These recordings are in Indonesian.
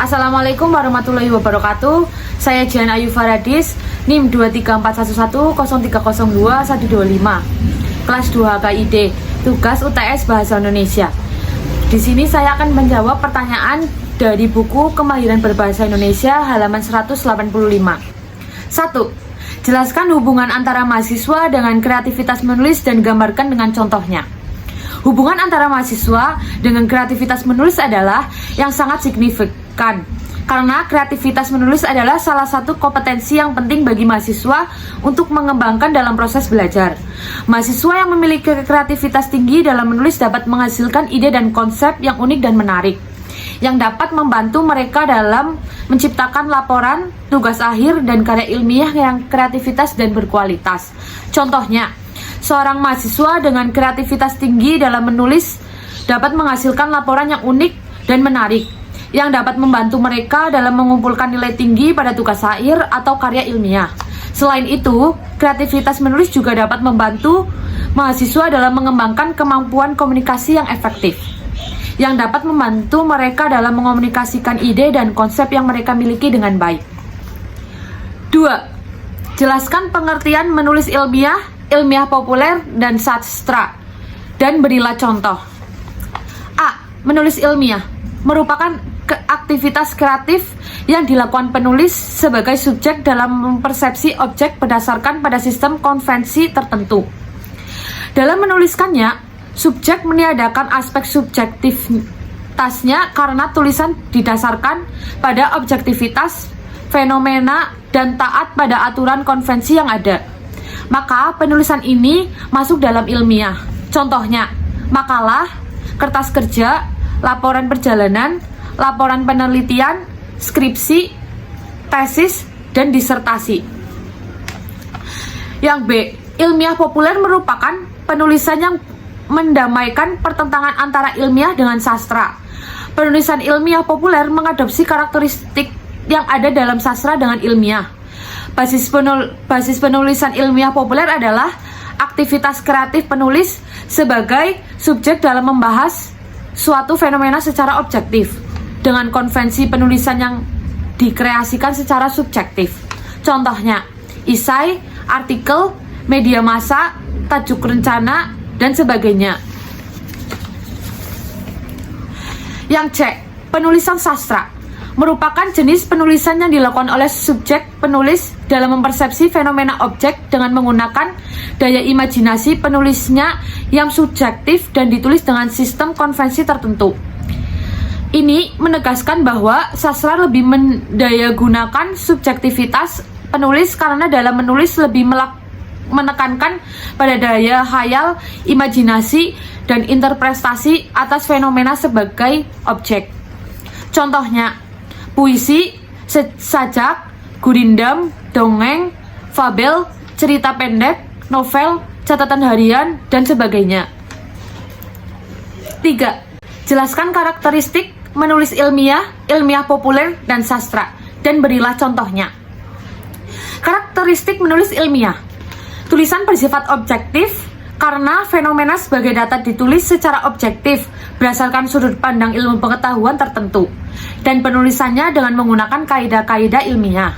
Assalamualaikum warahmatullahi wabarakatuh. Saya Jian Ayu Faradis, NIM 234110302-125, kelas 2 KID, tugas UTS Bahasa Indonesia. Di sini saya akan menjawab pertanyaan dari buku Kemahiran Berbahasa Indonesia halaman 185. 1. Jelaskan hubungan antara mahasiswa dengan kreativitas menulis dan gambarkan dengan contohnya. Hubungan antara mahasiswa dengan kreativitas menulis adalah yang sangat signifikan, karena kreativitas menulis adalah salah satu kompetensi yang penting bagi mahasiswa untuk mengembangkan dalam proses belajar. Mahasiswa yang memiliki kreativitas tinggi dalam menulis dapat menghasilkan ide dan konsep yang unik dan menarik, yang dapat membantu mereka dalam menciptakan laporan, tugas akhir, dan karya ilmiah yang kreativitas dan berkualitas. Contohnya, seorang mahasiswa dengan kreativitas tinggi dalam menulis dapat menghasilkan laporan yang unik dan menarik, yang dapat membantu mereka dalam mengumpulkan nilai tinggi pada tugas akhir atau karya ilmiah. Selain itu, kreativitas menulis juga dapat membantu mahasiswa dalam mengembangkan kemampuan komunikasi yang efektif, yang dapat membantu mereka dalam mengomunikasikan ide dan konsep yang mereka miliki dengan baik. 2. Jelaskan pengertian menulis ilmiah, ilmiah populer, dan sastra, dan berilah contoh. A. Menulis ilmiah merupakan aktivitas kreatif yang dilakukan penulis sebagai subjek dalam mempersepsi objek berdasarkan pada sistem konvensi tertentu. Dalam menuliskannya, subjek meniadakan aspek subjektivitasnya karena tulisan didasarkan pada objektivitas, fenomena, dan taat pada aturan konvensi yang ada. Maka penulisan ini masuk dalam ilmiah. Contohnya, makalah, kertas kerja, laporan perjalanan, laporan penelitian, skripsi, tesis, dan disertasi. Yang B. Ilmiah populer merupakan penulisan yang mendamaikan pertentangan antara ilmiah dengan sastra. Penulisan ilmiah populer mengadopsi karakteristik yang ada dalam sastra dengan ilmiah. Basis penulisan ilmiah populer adalah aktivitas kreatif penulis sebagai subjek dalam membahas suatu fenomena secara objektif, dengan konvensi penulisan yang dikreasikan secara subjektif. Contohnya, esai, artikel, media massa, tajuk rencana, dan sebagainya. Yang C. Penulisan sastra merupakan jenis penulisan yang dilakukan oleh subjek penulis dalam mempersepsi fenomena objek dengan menggunakan daya imajinasi penulisnya yang subjektif dan ditulis dengan sistem konvensi tertentu. Ini menegaskan bahwa sastra lebih mendayagunakan subjektivitas penulis karena dalam menulis lebih menekankan pada daya khayal, imajinasi, dan interpretasi atas fenomena sebagai objek. Contohnya, puisi, sajak, gurindam, dongeng, fabel, cerita pendek, novel, catatan harian, dan sebagainya. 3. Jelaskan karakteristik menulis ilmiah, ilmiah populer, dan sastra, dan berilah contohnya. Karakteristik menulis ilmiah. Tulisan bersifat objektif karena fenomena sebagai data ditulis secara objektif berdasarkan sudut pandang ilmu pengetahuan tertentu, dan penulisannya dengan menggunakan kaidah-kaidah ilmiah.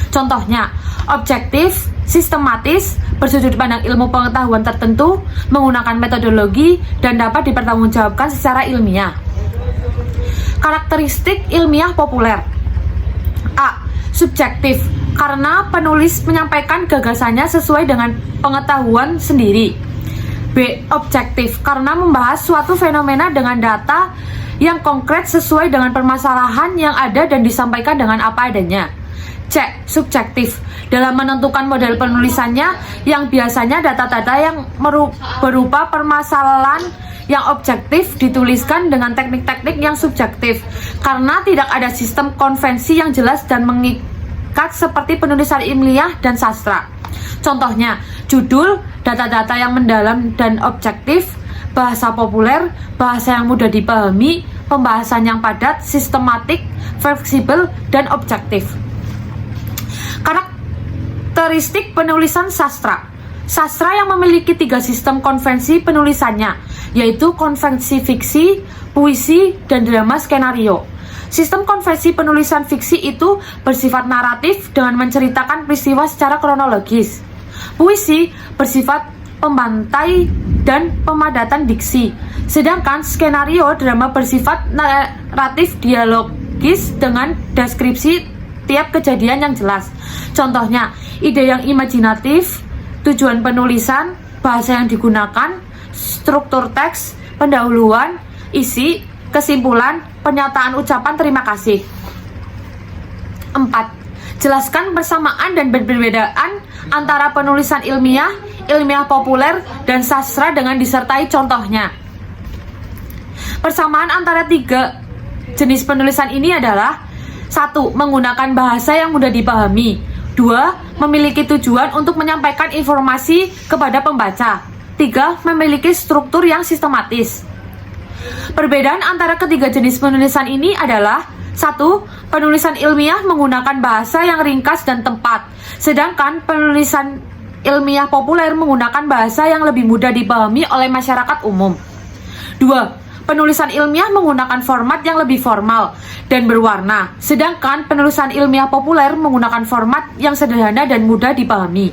Contohnya, objektif, sistematis, bersudut pandang ilmu pengetahuan tertentu, menggunakan metodologi, dan dapat dipertanggungjawabkan secara ilmiah. Karakteristik ilmiah populer. A. Subjektif, karena penulis menyampaikan gagasannya sesuai dengan pengetahuan sendiri. B. Objektif, karena membahas suatu fenomena dengan data yang konkret sesuai dengan permasalahan yang ada dan disampaikan dengan apa adanya. C. Subjektif, dalam menentukan model penulisannya yang biasanya data-data yang berupa permasalahan yang objektif dituliskan dengan teknik-teknik yang subjektif karena tidak ada sistem konvensi yang jelas dan mengikat seperti penulisan ilmiah dan sastra. Contohnya, judul, data-data yang mendalam dan objektif, bahasa populer, bahasa yang mudah dipahami, pembahasan yang padat, sistematik, fleksibel, dan objektif. Karakteristik penulisan sastra. Sastra yang memiliki 3 sistem konvensi penulisannya, yaitu konvensi fiksi, puisi, dan drama skenario. Sistem konvensi penulisan fiksi itu bersifat naratif dengan menceritakan peristiwa secara kronologis. Puisi bersifat pembantai dan pemadatan diksi, sedangkan skenario drama bersifat naratif dialogis dengan deskripsi tiap kejadian yang jelas. Contohnya, ide yang imajinatif, tujuan penulisan, bahasa yang digunakan, struktur teks, pendahuluan, isi, kesimpulan, pernyataan ucapan terima kasih. 4. Jelaskan persamaan dan perbedaan antara penulisan ilmiah, ilmiah populer, dan sastra dengan disertai contohnya. Persamaan antara 3 jenis penulisan ini adalah: 1. Menggunakan bahasa yang mudah dipahami. 2. Memiliki tujuan untuk menyampaikan informasi kepada pembaca. 3. Memiliki struktur yang sistematis. Perbedaan antara ketiga jenis penulisan ini adalah: 1. Penulisan ilmiah menggunakan bahasa yang ringkas dan tepat, sedangkan penulisan ilmiah populer menggunakan bahasa yang lebih mudah dipahami oleh masyarakat umum. 2. Penulisan ilmiah menggunakan format yang lebih formal dan berwarna, sedangkan penulisan ilmiah populer menggunakan format yang sederhana dan mudah dipahami.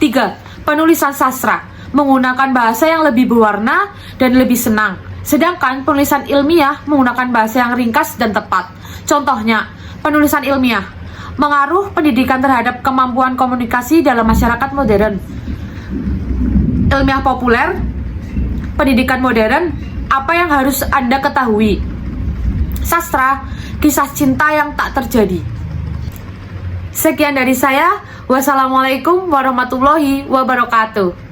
3. Penulisan sastra menggunakan bahasa yang lebih berwarna dan lebih senang, sedangkan penulisan ilmiah menggunakan bahasa yang ringkas dan tepat. Contohnya, penulisan ilmiah mengaruh pendidikan terhadap kemampuan komunikasi dalam masyarakat modern. Ilmiah populer, pendidikan modern, apa yang harus Anda ketahui. Sastra, kisah cinta yang tak terjadi. Sekian dari saya. Wassalamualaikum warahmatullahi wabarakatuh.